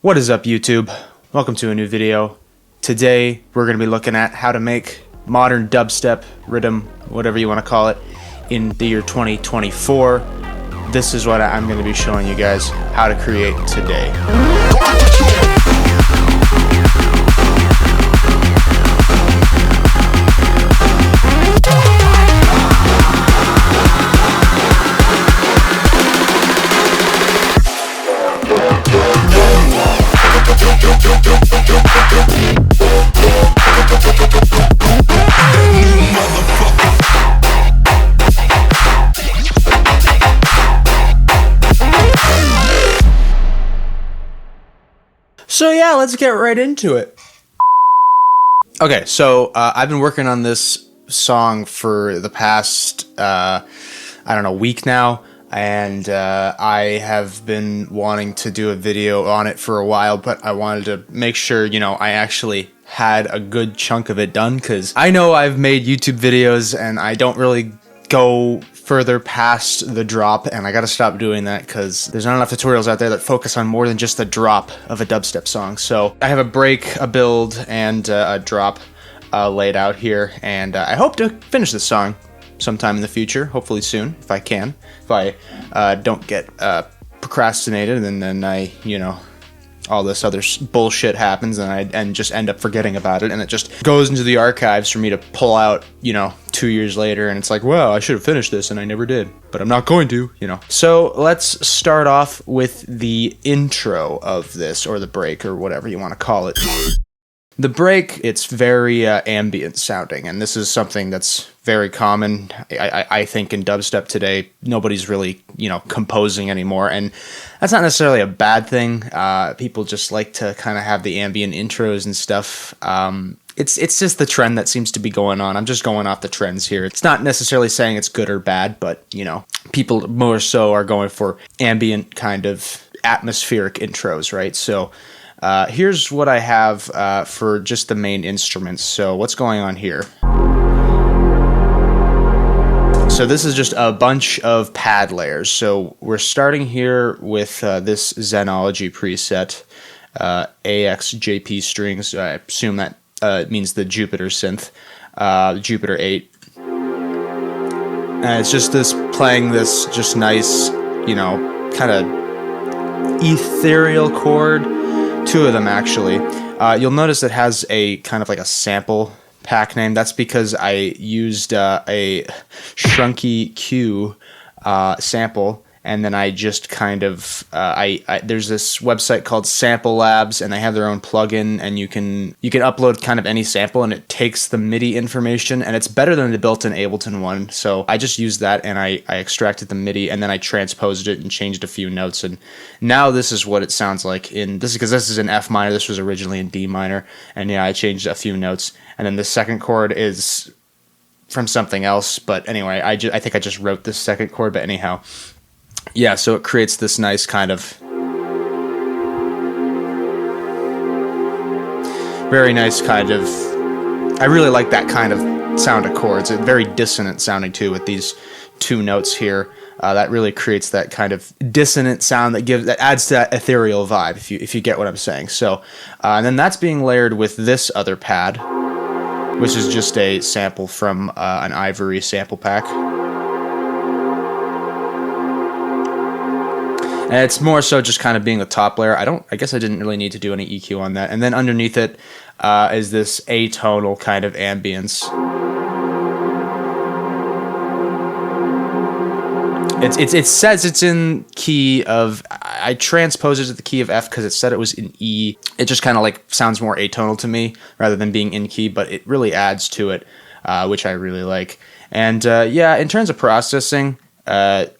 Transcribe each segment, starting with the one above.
What is up, YouTube? Welcome to a new video. Today we're going to be looking at how to make modern dubstep, rhythm, whatever you want to call it, in the year 2024. This is what I'm going to be showing you guys how to create today. So yeah, let's get right into it. Okay, so I've been working on this song for the past, I don't know, week now, and I have been wanting to do a video on it for a while, but I wanted to make sure, you know, I actually had a good chunk of it done, because I know I've made YouTube videos and I don't really go further past the drop, and I gotta stop doing that because there's not enough tutorials out there that focus on more than just the drop of a dubstep song. So I have a break, a build, and a drop laid out here, and I hope to finish this song sometime in the future, hopefully soon, if I can. If I don't get procrastinated, and then I, you know, all this other bullshit happens and I just end up forgetting about it, and it just goes into the archives for me to pull out, you know, 2 years later, and it's like, well, I should have finished this and I never did, but I'm not going to, you know. So let's start off with the intro of this, or the break, or whatever you want to call it. The break, it's very ambient sounding, and this is something that's very common, I think, in dubstep today. Nobody's really, you know, composing anymore, and that's not necessarily a bad thing. People just like to kind of have the ambient intros and stuff. It's just the trend that seems to be going on. I'm just going off the trends here. It's not necessarily saying it's good or bad, but, you know, people more so are going for ambient kind of atmospheric intros, right? So here's what I have for just the main instruments. So what's going on here? So this is just a bunch of pad layers. So we're starting here with this Zenology preset, AXJP strings. I assume that means the Jupiter synth, Jupiter 8. And it's just this playing this just nice, you know, kind of ethereal chord. Two of them, actually. You'll notice it has a kind of like a sample pack name. That's because I used a Shrunky Q sample, and then I just kind of there's this website called Sample Labs, and they have their own plugin, and you can upload kind of any sample, and it takes the MIDI information, and it's better than the built-in Ableton one. So I just used that, and I extracted the MIDI, and then I transposed it and changed a few notes, and now this is what it sounds like in this, because this is in F minor. This was originally in D minor, and yeah, I changed a few notes, and then the second chord is from something else. But anyway, I think I just wrote this second chord, but anyhow. Yeah, so it creates this nice kind of very nice kind of, I really like that kind of sound of chords. It's very dissonant sounding too with these two notes here. That really creates that kind of dissonant sound that adds to that ethereal vibe, if you get what I'm saying. So and then that's being layered with this other pad, which is just a sample from an Ivory sample pack. And it's more so just kind of being the top layer. I guess I didn't really need to do any EQ on that. And then underneath it is this atonal kind of ambience. It says it's in key of, I transposed it to the key of F because it said it was in E. It just kind of like sounds more atonal to me rather than being in key, but it really adds to it, which I really like. And yeah, in terms of processing,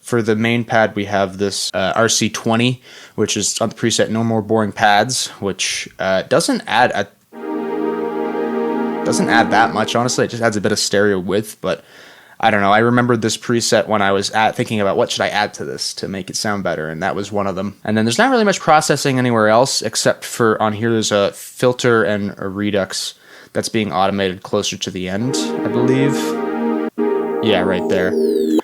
for the main pad, we have this RC20, which is on the preset No More Boring Pads, which doesn't add that much, honestly. It just adds a bit of stereo width, but I don't know. I remembered this preset when I was thinking about what should I add to this to make it sound better, and that was one of them. And then there's not really much processing anywhere else, except for on here there's a filter and a redux that's being automated closer to the end, I believe. Yeah, right there.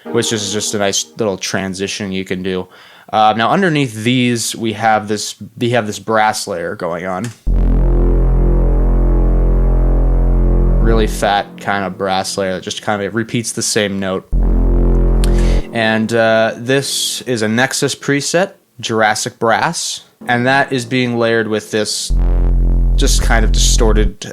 Which is just a nice little transition you can do. Now underneath these, we have this brass layer going on. Really fat kind of brass layer that just kind of repeats the same note. And this is a Nexus preset, Jurassic Brass, and that is being layered with this just kind of distorted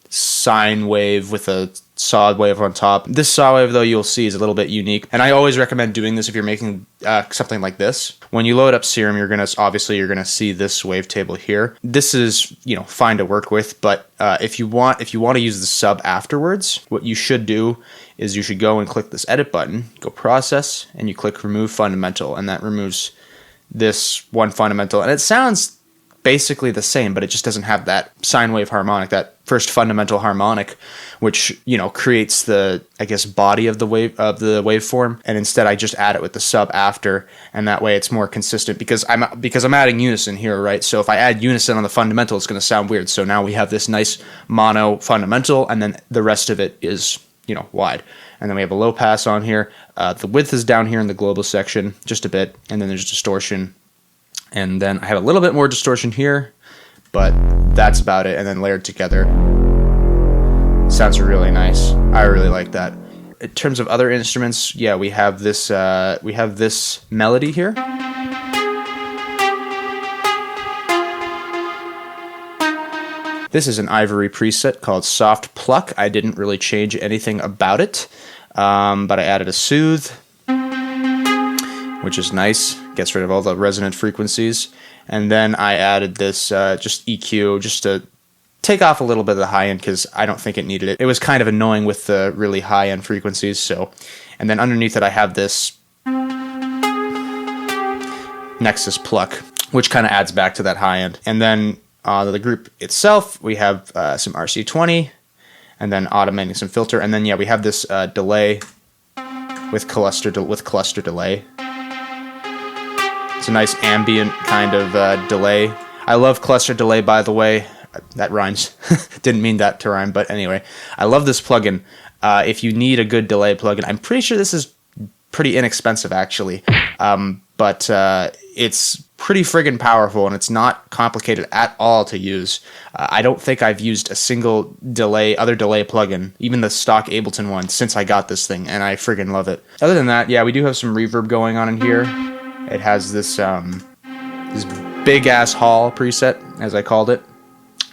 sine wave with a saw wave on top. This saw wave, though, you'll see is a little bit unique, and I always recommend doing this if you're making something like this. When you load up Serum, you're gonna see this wavetable here. This is, you know, fine to work with, but if you want to use the sub afterwards, what you should do is you should go and click this edit button, go process, and you click remove fundamental, and that removes this one fundamental, and it sounds basically the same, but it just doesn't have that sine wave harmonic, that first fundamental harmonic, which, you know, creates the, I guess, body of the waveform. And instead I just add it with the sub after, and that way it's more consistent because I'm adding unison here, right? So if I add unison on the fundamental, it's going to sound weird. So now we have this nice mono fundamental, and then the rest of it is, you know, wide. And then we have a low pass on here. The width is down here in the global section just a bit, and then there's distortion. And then I have a little bit more distortion here, but that's about it. And then layered together. Sounds really nice. I really like that. In terms of other instruments, yeah, we have this melody here. This is an Ivory preset called Soft Pluck. I didn't really change anything about it, but I added a soothe, which is nice. Gets rid of all the resonant frequencies. And then I added this just EQ just to take off a little bit of the high end because I don't think it needed it. It was kind of annoying with the really high end frequencies. So, and then underneath it I have this Nexus pluck, which kind of adds back to that high end. And then the group itself, we have some RC20, and then automating some filter, and then yeah, we have this delay with cluster delay. It's a nice ambient kind of delay. I love cluster delay, by the way. That rhymes. Didn't mean that to rhyme, but anyway. I love this plugin. If you need a good delay plugin, I'm pretty sure this is pretty inexpensive, actually. But it's pretty friggin' powerful, and it's not complicated at all to use. I don't think I've used a single other delay plugin, even the stock Ableton one, since I got this thing, and I friggin' love it. Other than that, yeah, we do have some reverb going on in here. It has this big-ass hall preset, as I called it.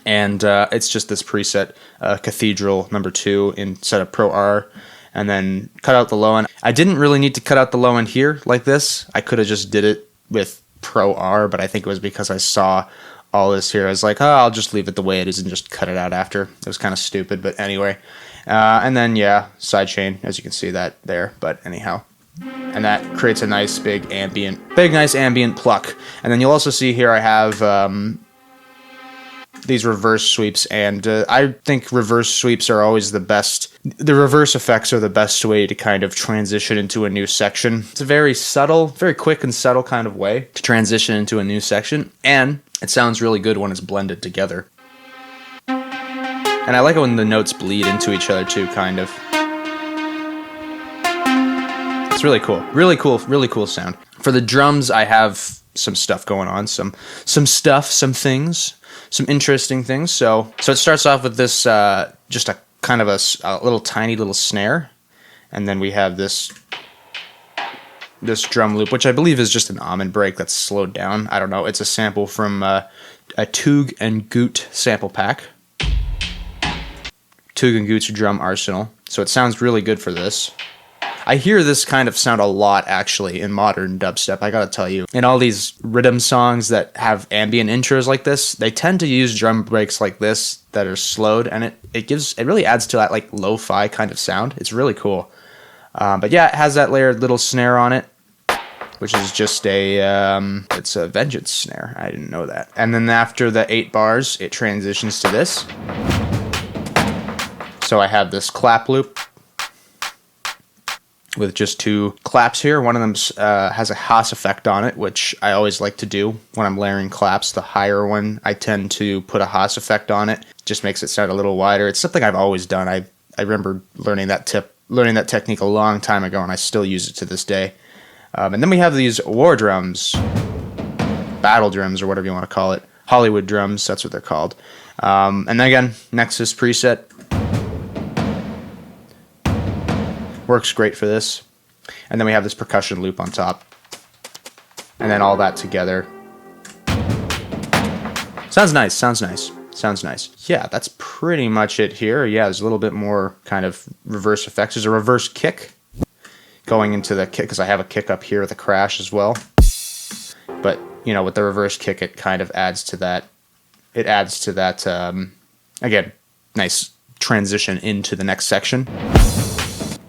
And it's just this preset, Cathedral number 2 instead of Pro R. And then cut out the low end. I didn't really need to cut out the low end here like this. I could have just did it with Pro R, but I think it was because I saw all this here. I was like, oh, I'll just leave it the way it is and just cut it out after. It was kind of stupid, but anyway. And then, yeah, Sidechain, as you can see that there. But anyhow. And that creates a nice nice ambient pluck. And then you'll also see here I have these reverse sweeps, and I think reverse sweeps are always the best. The reverse effects are the best way to kind of transition into a new section. It's a very subtle, very quick and subtle kind of way to transition into a new section, and it sounds really good when it's blended together. And I like it when the notes bleed into each other too, kind of. It's really cool. Really cool sound. For the drums, I have some stuff going on, some things, some interesting things. So it starts off with this just a kind of a little tiny little snare, and then we have this drum loop, which I believe is just an almond break that's slowed down. I don't know. It's a sample from a Toog and Goot sample pack. Toog and Goot's drum arsenal. So it sounds really good for this. I hear this kind of sound a lot, actually, in modern dubstep, I gotta tell you. In all these rhythm songs that have ambient intros like this, they tend to use drum breaks like this that are slowed, and it really adds to that, like, lo-fi kind of sound. It's really cool. But yeah, it has that layered little snare on it, which is just it's a Vengeance snare. I didn't know that. And then after the 8 bars, it transitions to this. So I have this clap loop with just 2 claps here. One of them has a Haas effect on it, which I always like to do when I'm layering claps. The higher one, I tend to put a Haas effect on it. Just makes it sound a little wider. It's something I've always done. I remember learning that technique a long time ago, and I still use it to this day. And then we have these war drums, battle drums, or whatever you want to call it. Hollywood drums, that's what they're called. And then again, Nexus preset. Works great for this. And then we have this percussion loop on top. And then all that together. Sounds nice, sounds nice, sounds nice. Yeah, that's pretty much it here. Yeah, there's a little bit more kind of reverse effects. There's a reverse kick going into the kick, because I have a kick up here with a crash as well. But, you know, with the reverse kick, it kind of adds to that. It adds to that, again, nice transition into the next section.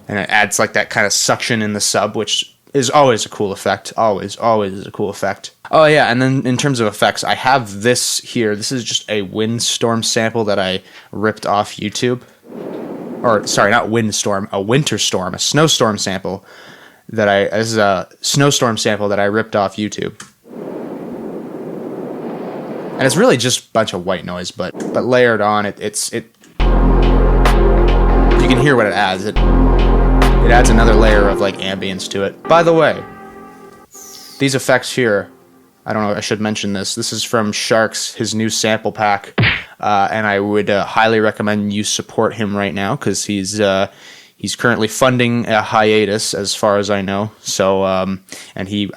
And it adds like that kind of suction in the sub, which is always a cool effect. Always is a cool effect. Oh yeah, and then in terms of effects, I have this here. This is just a windstorm sample that I ripped off YouTube. Or, sorry, not windstorm, a winter storm, a snowstorm sample that this is a snowstorm sample that I ripped off YouTube. And it's really just a bunch of white noise, but layered on, you can hear what it adds. It adds another layer of like ambience to it. By the way, these effects here, I don't know, I should mention this. This is from Sharks, his new sample pack, and I would highly recommend you support him right now, because he's currently funding a hiatus, as far as I know. So, and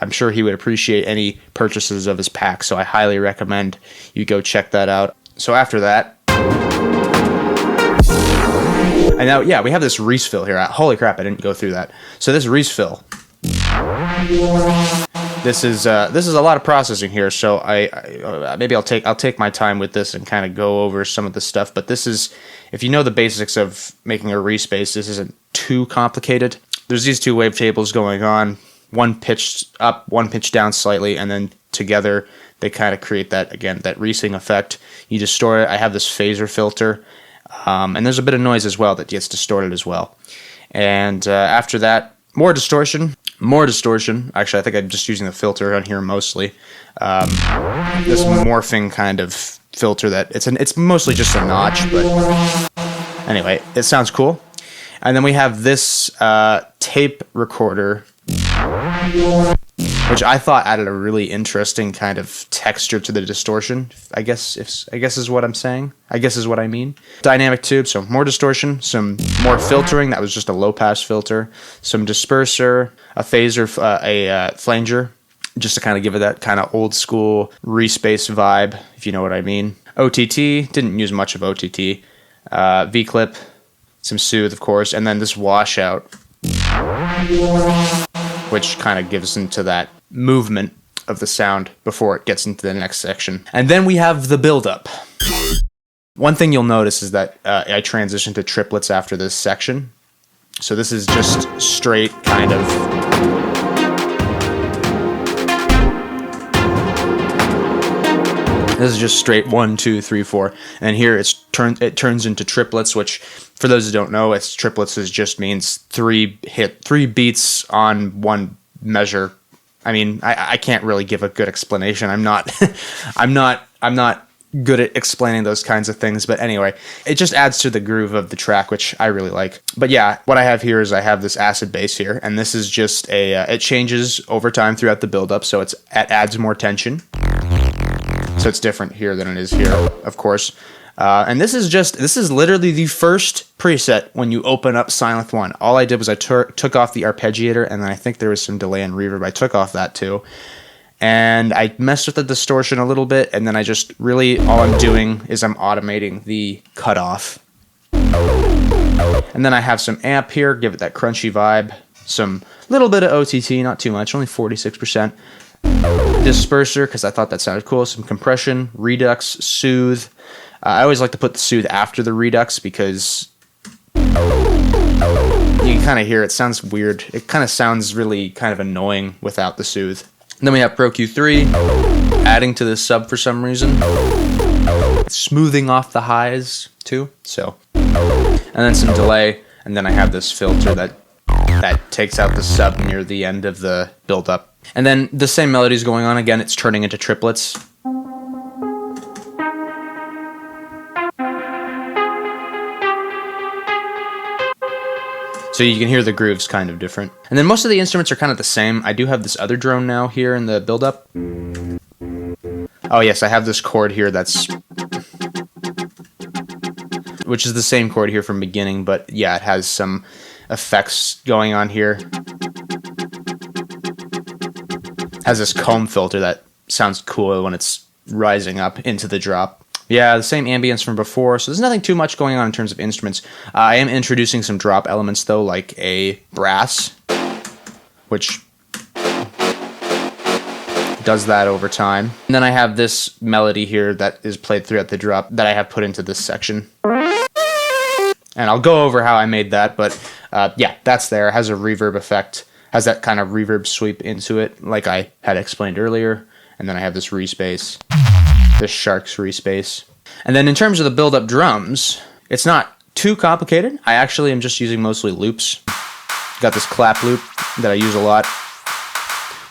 I'm sure he would appreciate any purchases of his pack. So I highly recommend you go check that out. So after that. And now, yeah, we have this Reese fill here. Holy crap, I didn't go through that. So this Reese fill, this is a lot of processing here. So maybe I'll take my time with this and kind of go over some of the stuff. But this is, if you know the basics of making a Reese bass, this isn't too complicated. There's these two wavetables going on, one pitched up, one pitched down slightly, and then together they kind of create that, again, that Reesing effect. You distort it. I have this phaser filter. And there's a bit of noise as well that gets distorted as well. And after that, more distortion. Actually, I think I'm just using the filter on here mostly. This morphing kind of filter that it's mostly just a notch, but anyway, it sounds cool. And then we have this tape recorder, which I thought added a really interesting kind of texture to the distortion. I guess is what I'm saying. I guess is what I mean. Dynamic tube, so more distortion, some more filtering. That was just a low pass filter. Some disperser, a phaser, a flanger, just to kind of give it that kind of old school Reese bass vibe, if you know what I mean. OTT, didn't use much of OTT. V-clip, some soothe, of course, and then this washout, which kind of gives into that movement of the sound before it gets into the next section. And then we have the build-up. One thing you'll notice is that I transitioned to triplets after this section. So this is just straight kind of... This is just straight 1, 2, 3, 4. And here it turns into triplets, which, for those who don't know, it's triplets just means three beats on one measure. I mean, I can't really give a good explanation. I'm not good at explaining those kinds of things. But anyway, it just adds to the groove of the track, which I really like. But yeah, what I have here is I have this acid bass here, and this is just it changes over time throughout the build-up, so it adds more tension. So it's different here than it is here, of course. And this is literally the first preset when you open up Silent 1. All I did was I took off the arpeggiator, and then I think there was some delay and reverb. I took off that too. And I messed with the distortion a little bit, and then I just really, all I'm doing is I'm automating the cutoff. And then I have some amp here, give it that crunchy vibe. Some little bit of OTT, not too much, only 46%. Disperser, because I thought that sounded cool. Some compression, redux, soothe. I always like to put the soothe after the redux because you can kind of hear it sounds weird. It kind of sounds really kind of annoying without the soothe. Then we have Pro Q3, adding to this sub for some reason. Smoothing off the highs too. So, and then some delay, and then I have this filter that takes out the sub near the end of the build-up. And then the same melody is going on again. It's turning into triplets. So you can hear the grooves kind of different. And then most of the instruments are kind of the same. I do have this other drone now here in the build-up. Oh yes, I have this chord here which is the same chord here from beginning, but yeah, it has some effects going on here. It has this comb filter that sounds cool when it's rising up into the drop. Yeah, the same ambience from before, so there's nothing too much going on in terms of instruments. I am introducing some drop elements though, like a brass, which does that over time. And then I have this melody here that is played throughout the drop that I have put into this section. And I'll go over how I made that, but yeah, that's there. It has a reverb effect, has that kind of reverb sweep into it, like I had explained earlier. And then I have this Reese bass, this Shark's Reese bass. And then in terms of the build-up drums, it's not too complicated. I actually am just using mostly loops. Got this clap loop that I use a lot,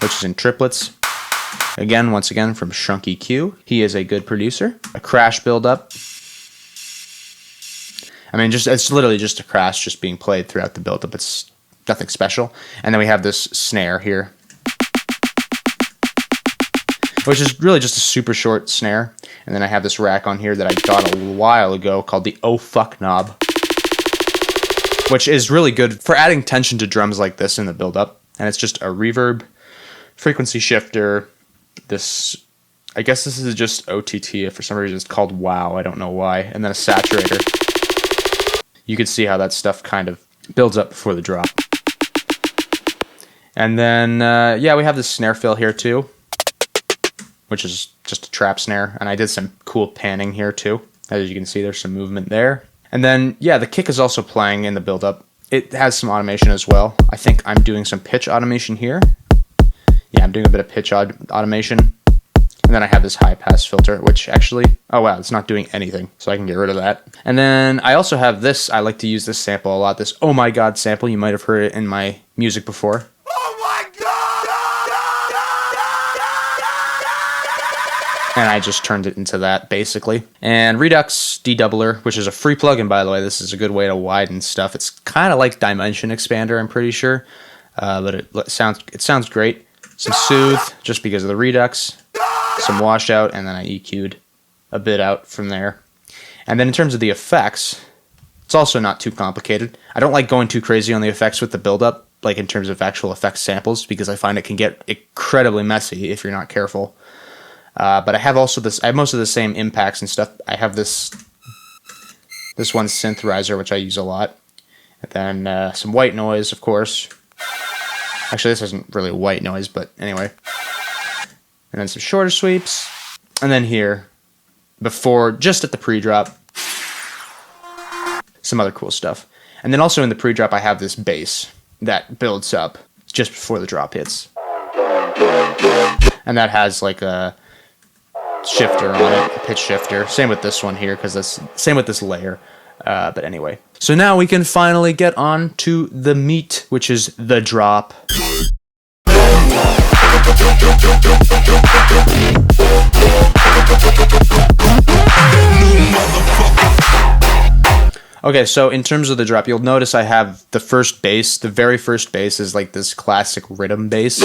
which is in triplets. Again, once again, from Shrunky Q. He is a good producer. A crash build-up. I mean, it's literally just a crash just being played throughout the build-up. It's nothing special. And then we have this snare here, which is really just a super short snare. And then I have this rack on here that I got a while ago called the Oh Fuck Knob, which is really good for adding tension to drums like this in the build-up. And it's just a reverb, frequency shifter, this, I guess this is just OTT. For some reason it's called WOW, I don't know why. And then a saturator. You can see how that stuff kind of builds up before the drop. And then, yeah, we have this snare fill here too, which is just a trap snare. And I did some cool panning here too. As you can see, there's some movement there. And then, yeah, the kick is also playing in the build-up. It has some automation as well. I think I'm doing some pitch automation here. Yeah, I'm doing a bit of pitch automation. And then I have this high-pass filter, which actually, oh wow, it's not doing anything, so I can get rid of that. And then I also have this, I like to use this sample a lot, this Oh My God sample. You might have heard it in my music before. Oh my God! And I just turned it into that, basically. And Redux Dedoubler, which is a free plugin, by the way. This is a good way to widen stuff. It's kind of like Dimension Expander, I'm pretty sure. But it sounds great. Some Soothe, just because of the Redux. Some washout, and then I EQ'd a bit out from there. And then in terms of the effects, it's also not too complicated. I don't like going too crazy on the effects with the build-up, like in terms of actual effects samples, because I find it can get incredibly messy if you're not careful. But I have also this, I have most of the same impacts and stuff. I have this one synthesizer, which I use a lot. And then some white noise, of course. Actually, this isn't really white noise, but anyway. And then some shorter sweeps. And then here, before, just at the pre-drop, some other cool stuff. And then also in the pre-drop, I have this bass that builds up just before the drop hits. And that has like a shifter on it, a pitch shifter. Same with this one here, because that's same with this layer. But anyway. So now we can finally get on to the meat, which is the drop. Okay, so in terms of the drop, you'll notice I have the first bass. The very first bass is like this classic rhythm bass.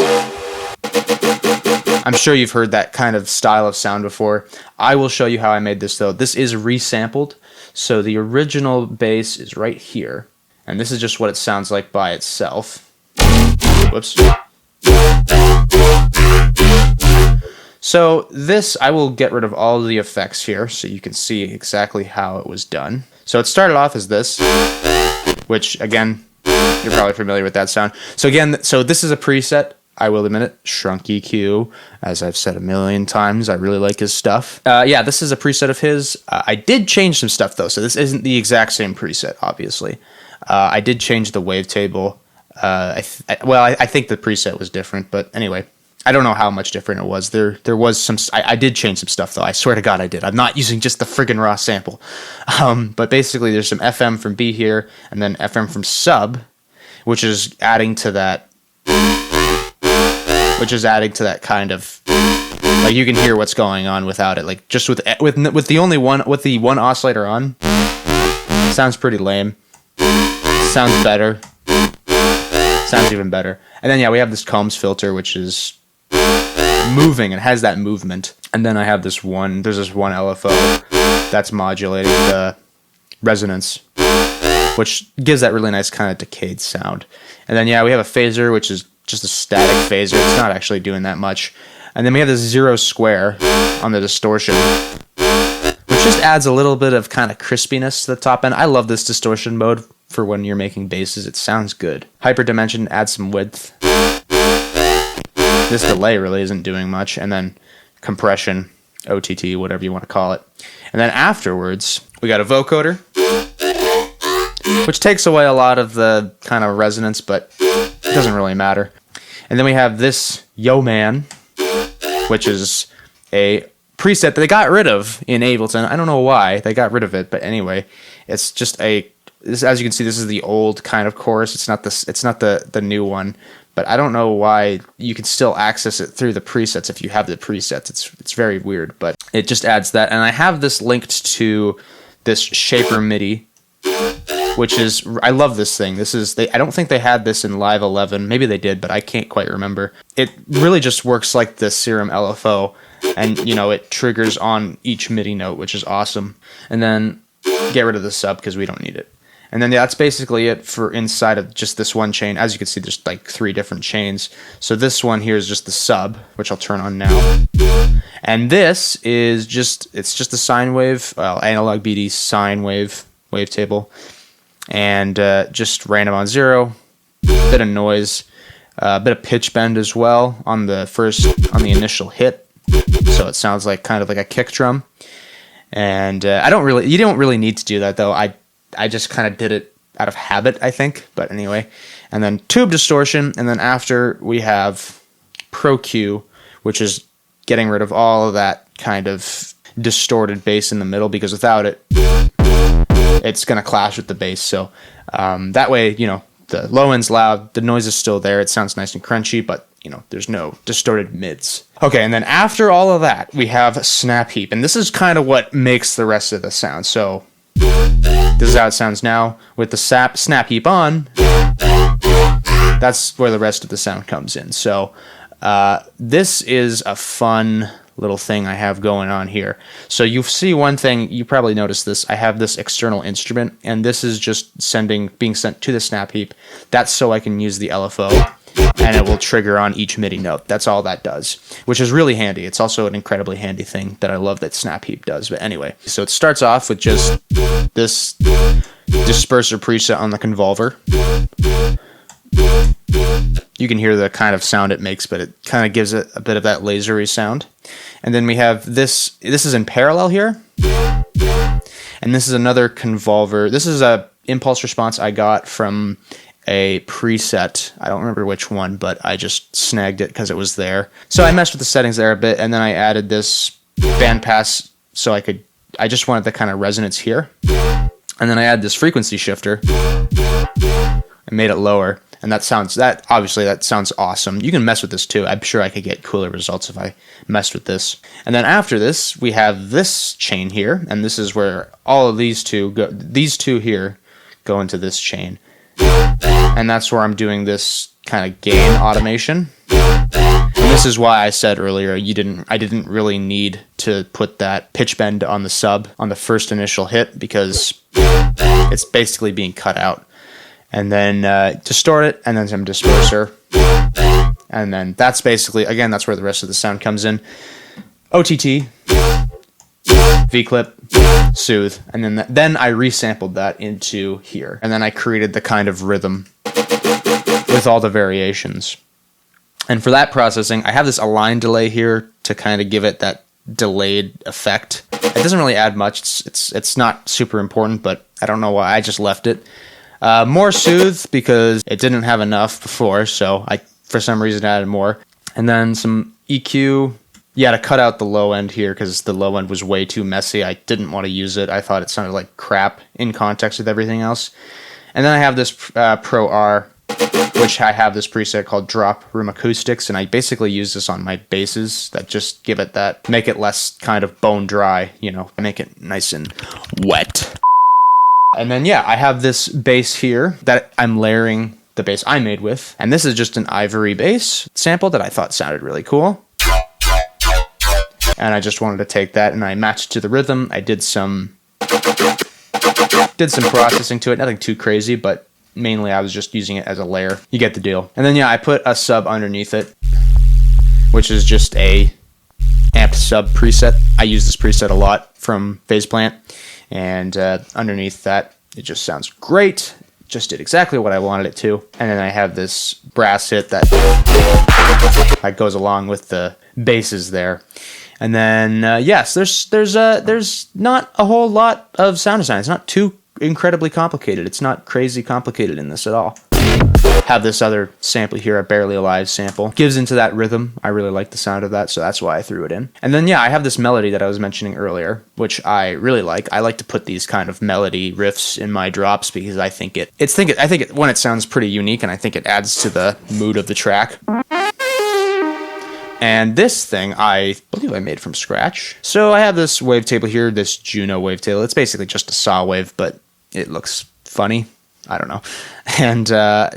I'm sure you've heard that kind of style of sound before. I will show you how I made this though. This is resampled. So the original bass is right here. And this is just what it sounds like by itself. Whoops. So this, I will get rid of all of the effects here so you can see exactly how it was done. So it started off as this, which again, you're probably familiar with that sound. So again, so this is a preset. I will admit it, Shrunky Q, as I've said a million times. I really like his stuff. Yeah, this is a preset of his. I did change some stuff though, so this isn't the exact same preset, obviously. I did change the wavetable. I think the preset was different, but anyway, I don't know how much different it was. There was some. I did change some stuff though. I swear to God, I did. I'm not using just the friggin' raw sample. But basically, there's some FM from B here, and then FM from sub, which is adding to that. Kind of, like, you can hear what's going on without it. Like, just with the one oscillator on, sounds pretty lame. Sounds better. Sounds even better. And then, yeah, we have this Combs filter, which is moving. It has that movement. And then I have there's this one LFO that's modulating the resonance, which gives that really nice kind of decayed sound. And then, yeah, we have a phaser, which is just a static phaser. It's not actually doing that much. And then we have this 0 square on the distortion, which just adds a little bit of kind of crispiness to the top end. I love this distortion mode for when you're making basses. It sounds good. Hyperdimension adds some width. This delay really isn't doing much. And then compression, OTT, whatever you want to call it. And then afterwards, we got a vocoder, which takes away a lot of the kind of resonance, but it doesn't really matter. And then we have this Yo Man, which is a preset that they got rid of in Ableton. I don't know why they got rid of it, but anyway, it's just as you can see, this is the old kind of chorus. It's not the new one, but I don't know why you can still access it through the presets if you have the presets. It's very weird, but it just adds that. And I have this linked to this Shaper MIDI, which is, I love this thing. I don't think they had this in Live 11. Maybe they did, but I can't quite remember. It really just works like the Serum LFO, and it triggers on each MIDI note, which is awesome. And then get rid of the sub because we don't need it. And then that's basically it for inside of just this one chain. As you can see, there's like 3 different chains. So this one here is just the sub, which I'll turn on now. And this is just a sine wave, analog BD sine wave wavetable. And just random on 0, bit of noise, a bit of pitch bend as well on the initial hit. So it sounds like kind of like a kick drum. And you don't really need to do that though. I just kind of did it out of habit, I think. But anyway, and then tube distortion, and then after we have Pro Q, which is getting rid of all of that kind of distorted bass in the middle, because without it, it's going to clash with the bass. So that way, the low end's loud, the noise is still there, it sounds nice and crunchy, but there's no distorted mids. Okay, and then after all of that, we have snap heap, and this is kind of what makes the rest of the sound. So this is how it sounds now with the snap heap on. That's where the rest of the sound comes in. So this is a fun little thing I have going on here. So you see one thing, you probably noticed this, I have this external instrument, and this is just being sent to the snap heap. That's so I can use the LFO, and it will trigger on each MIDI note. That's all that does, which is really handy. It's also an incredibly handy thing that I love that snap heap does. But anyway, so it starts off with just this disperser preset on the convolver. You can hear the kind of sound it makes, but it kind of gives it a bit of that lasery sound. And then we have this is in parallel here. And this is another convolver. This is a impulse response I got from a preset. I don't remember which one, but I just snagged it because it was there. So I messed with the settings there a bit, and then I added this bandpass so I just wanted the kind of resonance here. And then I added this frequency shifter. I made it lower. And that sounds awesome. You can mess with this too. I'm sure I could get cooler results if I messed with this. And then after this, we have this chain here, and this is where all of these two go. These two here go into this chain, and that's where I'm doing this kind of gain automation. And this is why I said earlier I didn't really need to put that pitch bend on the sub on the first initial hit, because it's basically being cut out. And then distort it, and then some disperser. And then that's basically, again, that's where the rest of the sound comes in. OTT, V-clip, soothe, and then I resampled that into here. And then I created the kind of rhythm with all the variations. And for that processing, I have this align delay here to kind of give it that delayed effect. It doesn't really add much. It's not super important, but I don't know why I just left it. More soothe because it didn't have enough before, so I, for some reason, added more. And then some EQ, to cut out the low end here because the low end was way too messy. I didn't want to use it. I thought it sounded like crap in context with everything else. And then I have this Pro R, which I have this preset called Drop Room Acoustics, and I basically use this on my basses that just make it less kind of bone dry, make it nice and wet. And then, I have this bass here that I'm layering the bass I made with. And this is just an ivory bass sample that I thought sounded really cool. And I just wanted to take that and I matched it to the rhythm. I did some processing to it, nothing too crazy, but mainly I was just using it as a layer. You get the deal. And then yeah, I put a sub underneath it, which is just a amp sub preset. I use this preset a lot from Phase Plant, and underneath that, it just sounds great. Just did exactly what I wanted it to. And then I have this brass hit that goes along with the basses there. And then yes, there's not a whole lot of sound design. It's not too incredibly complicated. It's not crazy complicated in this at all. Have this other sample here, a Barely Alive sample. Gives into that rhythm. I really like the sound of that, so that's why I threw it in. And then yeah, I have this melody that I was mentioning earlier, which I really like. I like to put these kind of melody riffs in my drops because I think it when it sounds pretty unique, and I think it adds to the mood of the track. And this thing, I believe I made from scratch. So I have this wavetable here, this Juno wavetable. It's basically just a saw wave, but it looks funny. I don't know. And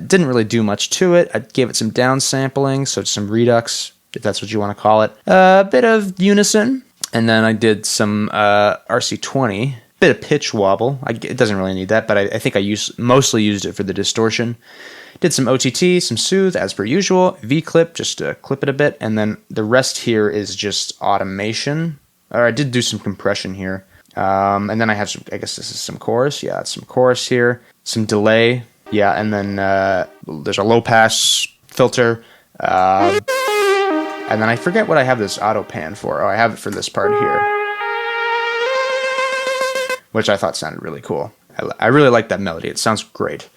didn't really do much to it. I gave it some downsampling, so some redux, if that's what you want to call it. A bit of unison. And then I did some RC20. Bit of pitch wobble. It doesn't really need that, but I think I mostly used it for the distortion. Did some OTT, some soothe, as per usual. V-clip, just to clip it a bit. And then the rest here is just automation. Or I did do some compression here. And then I have some, I guess this is some chorus. Yeah, it's some chorus here. Some delay. Yeah, and then there's a low-pass filter. And then I forget what I have this auto pan for. Oh, I have it for this part here, which I thought sounded really cool. I really like that melody. It sounds great.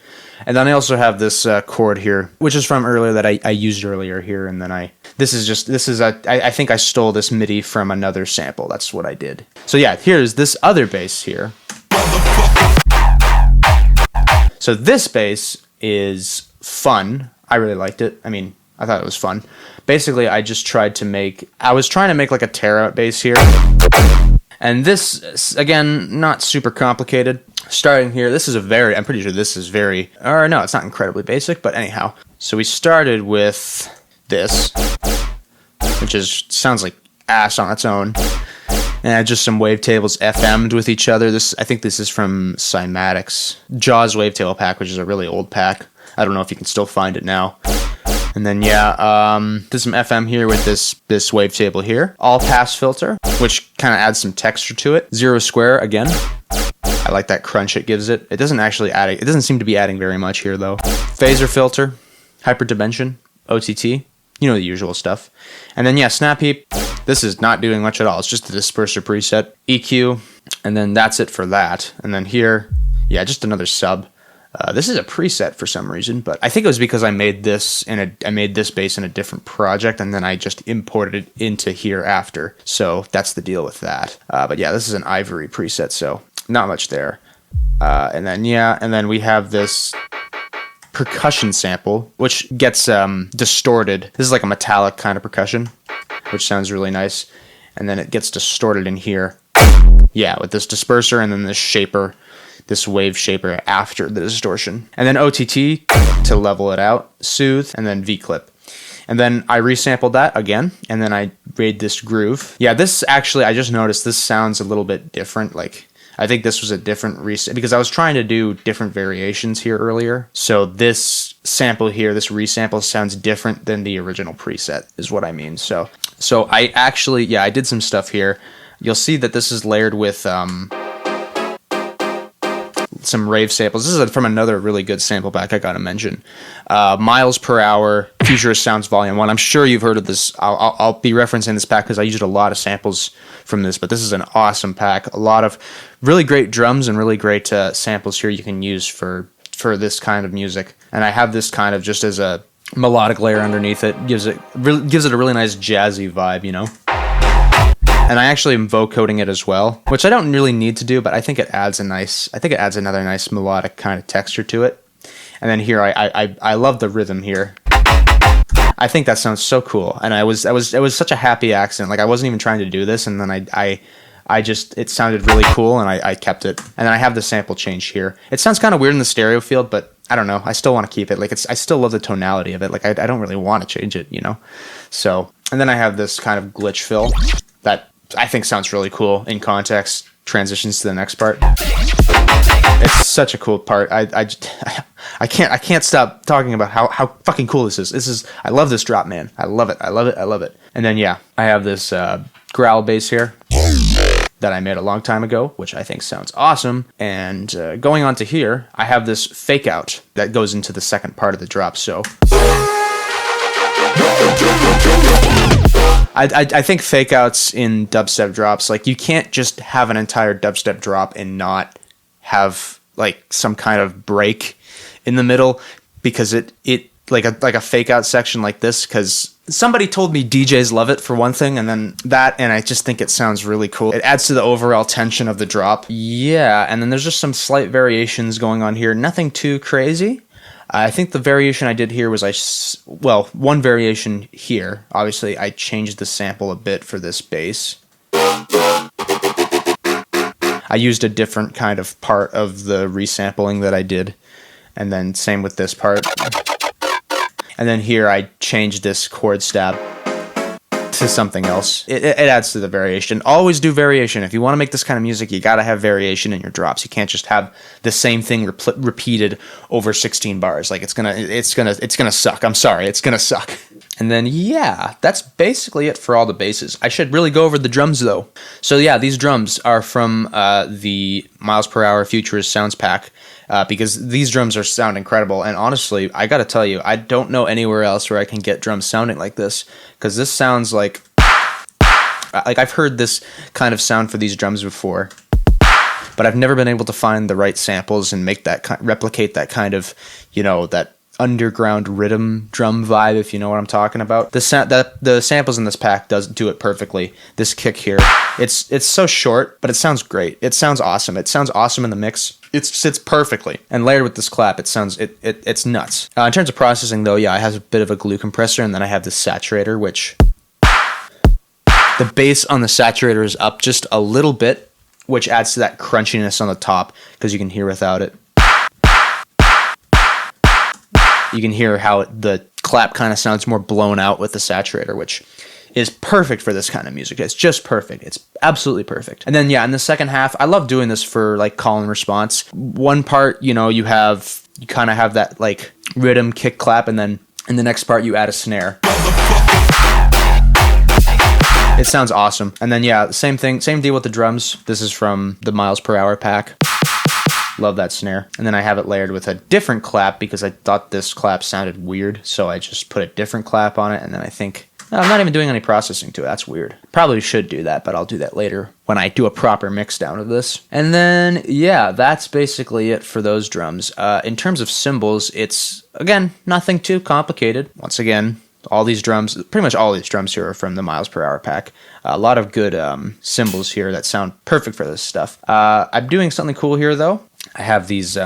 And then I also have this chord here, which is from earlier that I used earlier here. And then I think I stole this MIDI from another sample. That's what I did. So yeah, here's this other bass here. So this bass is fun. I really liked it. I mean, I thought it was fun. Basically, I was trying to make like a tear out bass here. And this, again, not super complicated. Starting here, I'm pretty sure this is or no, it's not incredibly basic, but anyhow. So we started with this, which sounds like ass on its own. And just some wavetables FM'd with each other. I think this is from Cymatic's Jaws wavetable pack, which is a really old pack. I don't know if you can still find it now. And then yeah, there's some FM here with this wavetable here. All pass filter, which kind of adds some texture to it. Zero square again. I like that crunch it gives it. It doesn't seem to be adding very much here though. Phaser filter, hyperdimension, OTT, you know, the usual stuff. And then yeah, snap heap. This is not doing much at all. It's just the disperser preset, EQ, and then that's it for that. And then here, yeah, just another sub. This is a preset for some reason, but I think it was because I made this bass in a different project, and then I just imported it into here after. So that's the deal with that. But yeah, this is an ivory preset, so not much there. And then we have this percussion sample, which gets distorted. This is like a metallic kind of percussion, which sounds really nice. And then it gets distorted in here. Yeah, with this disperser and then this shaper. This wave shaper after the distortion. And then OTT to level it out, soothe, and then V-clip. And then I resampled that again, and then I made this groove. Yeah, this actually, I just noticed this sounds a little bit different. Like, I think this was a different resample, because I was trying to do different variations here earlier. So this sample here, this resample sounds different than the original preset, is what I mean. So I actually, yeah, I did some stuff here. You'll see that this is layered with some rave samples. This is from another really good sample pack I gotta mention. Miles Per Hour, Futurist Sounds Volume 1. I'm sure you've heard of this. I'll be referencing this pack because I used a lot of samples from this, but this is an awesome pack. A lot of really great drums and really great samples here you can use for this kind of music. And I have this kind of just as a melodic layer underneath it. Gives it a really nice jazzy vibe, you know? And I actually am vocoding it as well, which I don't really need to do, but I think it adds another nice melodic kind of texture to it. And then here, I love the rhythm here. I think that sounds so cool. And it was such a happy accident. Like, I wasn't even trying to do this, and then I It sounded really cool, and I kept it. And then I have the sample change here. It sounds kind of weird in the stereo field, but I don't know. I still want to keep it. Like, I still love the tonality of it. Like, I don't really want to change it, you know? So, and then I have this kind of glitch fill that I think sounds really cool in context, transitions to the next part. It's such a cool part. I can't stop talking about how fucking cool this is. I love this drop, man. I love it. And then, yeah, I have this growl bass here that I made a long time ago, which I think sounds awesome. And going on to here, I have this fake out that goes into the second part of the drop. So I think fake outs in dubstep drops, like, you can't just have an entire dubstep drop and not have like some kind of break in the middle, because it like a fake out section like this, because somebody told me DJs love it for one thing, and then that, and I just think it sounds really cool. It adds to the overall tension of the drop. Yeah, and then there's just some slight variations going on here. Nothing too crazy. I think the variation I did here was one variation here. Obviously, I changed the sample a bit for this bass. I used a different kind of part of the resampling that I did, and then same with this part. And then here I changed this chord stab to something else. It adds to the variation. Always do variation. If you want to make this kind of music, you gotta have variation in your drops. You can't just have the same thing repeated over 16 bars. Like, it's gonna suck. I'm sorry, it's gonna suck. And then, yeah, that's basically it for all the basses. I should really go over the drums, though. So yeah, these drums are from the Miles Per Hour Futurist Sounds Pack, because these drums sound incredible. And honestly, I gotta tell you, I don't know anywhere else where I can get drums sounding like this, because this sounds like I've heard this kind of sound for these drums before, but I've never been able to find the right samples and replicate that kind of, you know, that underground rhythm drum vibe, if you know what I'm talking about. The samples in this pack do it perfectly. This kick here, it's so short, but it sounds great. It sounds awesome. It sounds awesome in the mix. It sits perfectly, and layered with this clap, it's nuts. In terms of processing, though, yeah, I have a bit of a glue compressor, and then I have this saturator, which the bass on the saturator is up just a little bit, which adds to that crunchiness on the top, because you can hear without it. You can hear how the clap kind of sounds more blown out with the saturator, which is perfect for this kind of music. It's just perfect. It's absolutely perfect. And then, yeah, in the second half, I love doing this for like call and response. One part, you know, you kind of have that like rhythm kick clap, and then in the next part you add a snare. It sounds awesome. And then, yeah, same deal with the drums. This is from the Miles Per Hour pack. Love that snare. And then I have it layered with a different clap, because I thought this clap sounded weird, so I just put a different clap on it. And then I think, I'm not even doing any processing to it. That's weird. Probably should do that, but I'll do that later when I do a proper mix down of this. And then, yeah, that's basically it for those drums. In terms of cymbals, it's, again, nothing too complicated. Once again, pretty much all these drums here are from the Miles Per Hour pack. A lot of good cymbals here that sound perfect for this stuff. I'm doing something cool here, though. I have these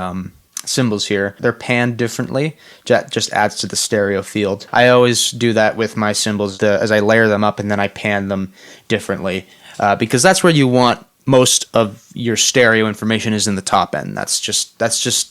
cymbals here. They're panned differently. Just adds to the stereo field. I always do that with my cymbals as I layer them up, and then I pan them differently, because that's where you want most of your stereo information is in the top end. That's just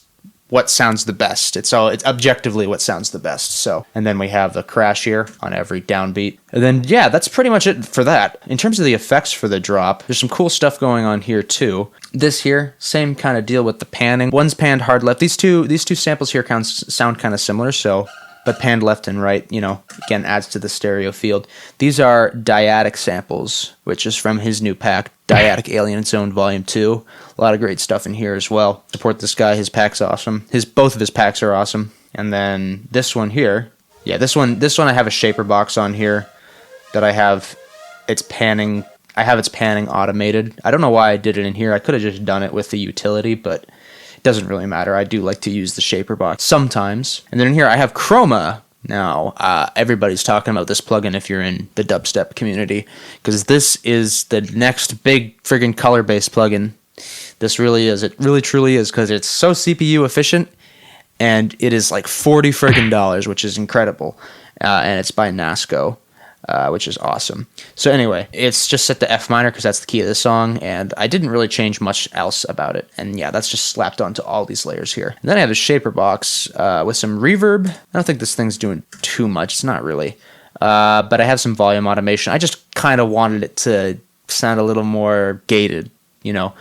what sounds the best. It's objectively what sounds the best. So, and then we have the crash here on every downbeat. And then, yeah, that's pretty much it for that. In terms of the effects for the drop, there's some cool stuff going on here too. This here, same kind of deal with the panning. One's panned hard left. These two samples here sound kind of similar, so, but panned left and right, you know, again, adds to the stereo field. These are Dyadic samples, which is from his new pack, Dyadic Alien Zone Volume 2. A lot of great stuff in here as well. Support this guy, his pack's awesome. Both of his packs are awesome. And then this one here, yeah, this one I have a shaper box on here that I have its panning automated. I don't know why I did it in here. I could have just done it with the utility, but it doesn't really matter. I do like to use the shaper box sometimes. And then in here I have Chroma. Now, everybody's talking about this plugin if you're in the dubstep community, because this is the next big friggin' color-based plugin. This really is. It really truly is, because it's so CPU efficient, and it is like $40 friggin', which is incredible. And it's by Nasco. which is awesome. So anyway, it's just set to F minor because that's the key of the song, and I didn't really change much else about it. And yeah, that's just slapped onto all these layers here. And then I have a shaper box with some reverb. I don't think this thing's doing too much. It's not really. But I have some volume automation. I just kind of wanted it to sound a little more gated, you know,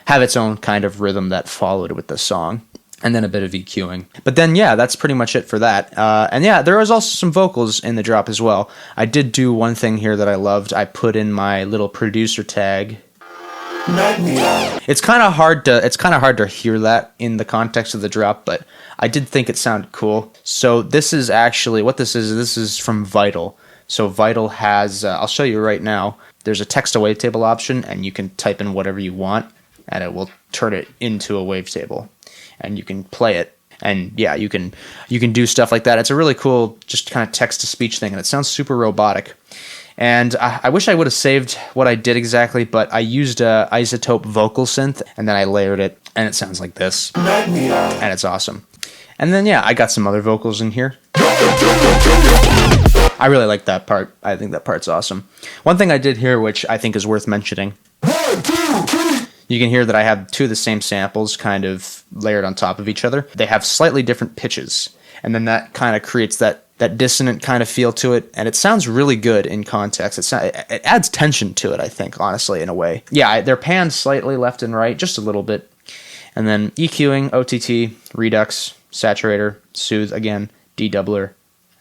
have its own kind of rhythm that followed with the song. And then a bit of EQing. But then, yeah, that's pretty much it for that. And yeah, there was also some vocals in the drop as well. I did do one thing here that I loved. I put in my little producer tag. It's kind of hard to hear that in the context of the drop, but I did think it sounded cool. So this is actually what this is. This is from Vital. So Vital has, I'll show you right now. There's a text to wavetable option, and you can type in whatever you want, and it will turn it into a wavetable. And you can play it, and yeah, you can do stuff like that. It's a really cool, just kind of text-to-speech thing, and it sounds super robotic. And I wish I would have saved what I did exactly, but I used a isotope vocal synth, and then I layered it, and it sounds like this, and it's awesome. And then yeah, I got some other vocals in here. I really like that part. I think that part's awesome. One thing I did here, which I think is worth mentioning. You can hear that I have two of the same samples kind of layered on top of each other. They have slightly different pitches, and then that kind of creates that dissonant kind of feel to it, and it sounds really good in context. It adds tension to it, I think, honestly, in a way. Yeah, they're panned slightly left and right, just a little bit. And then EQing, OTT, Redux, Saturator, Soothe again, dedoubler,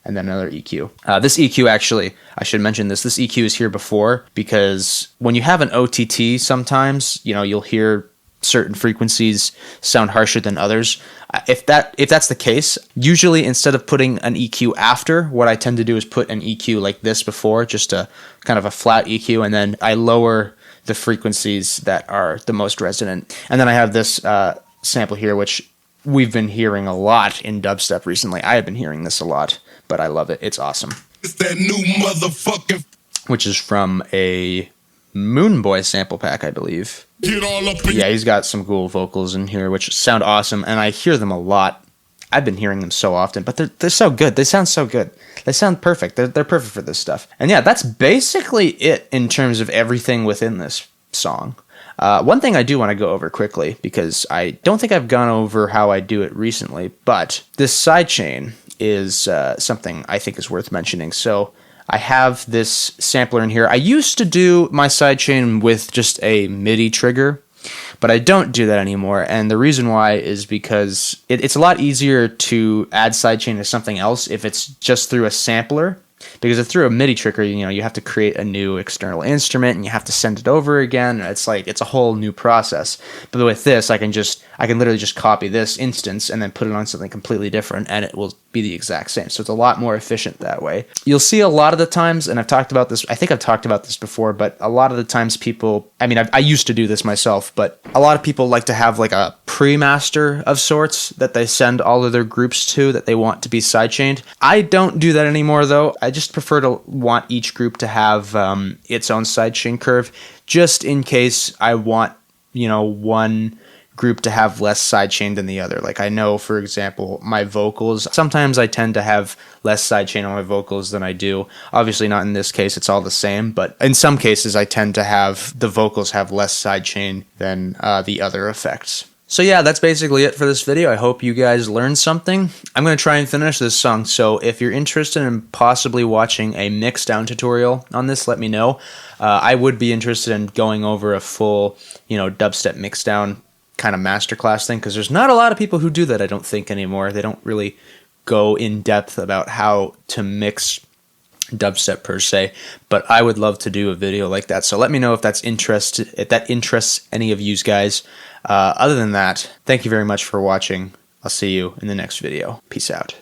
and then another EQ. This EQ, actually, I should mention this. This EQ is here before, because when you have an OTT, sometimes, you know, you'll hear certain frequencies sound harsher than others. If that's the case, usually instead of putting an EQ after, what I tend to do is put an EQ like this before, just a kind of a flat EQ, and then I lower the frequencies that are the most resonant. And then I have this sample here, which we've been hearing a lot in dubstep recently. I have been hearing this a lot, but I love it. It's awesome. It's that new motherfucking... Which is from a Moonboy sample pack, I believe. Get all up in... Yeah, he's got some cool vocals in here, which sound awesome, and I hear them a lot. I've been hearing them so often, but they're so good. They sound so good. They sound perfect. They're perfect for this stuff. And yeah, that's basically it in terms of everything within this song. One thing I do want to go over quickly, because I don't think I've gone over how I do it recently, but this sidechain is something I think is worth mentioning. So I have this sampler in here. I used to do my sidechain with just a MIDI trigger, but I don't do that anymore. And the reason why is because it's a lot easier to add sidechain to something else if it's just through a sampler. Because if through a MIDI trigger, you know, you have to create a new external instrument and you have to send it over again. It's like, it's a whole new process. But with this, I can literally just copy this instance and then put it on something completely different, and it will be the exact same. So it's a lot more efficient that way. You'll see a lot of the times, and I've talked about this, I think I've talked about this before, but a lot of the times people, I mean, I used to do this myself, but a lot of people like to have like a pre-master of sorts that they send all of their groups to that they want to be sidechained. I don't do that anymore, though. I just prefer to want each group to have its own sidechain curve, just in case I want, you know, one group to have less sidechain than the other. Like I know, for example, my vocals, sometimes I tend to have less sidechain on my vocals than I do. Obviously not in this case, it's all the same, but in some cases I tend to have the vocals have less sidechain than the other effects. So yeah, that's basically it for this video. I hope you guys learned something. I'm going to try and finish this song, so if you're interested in possibly watching a mixdown tutorial on this, let me know. I would be interested in going over a full, you know, dubstep mixdown kind of masterclass thing, because there's not a lot of people who do that, I don't think, anymore. They don't really go in depth about how to mix dubstep per se, but I would love to do a video like that. So let me know if that interests any of you guys. Other than that, thank you very much for watching. I'll see you in the next video. Peace out.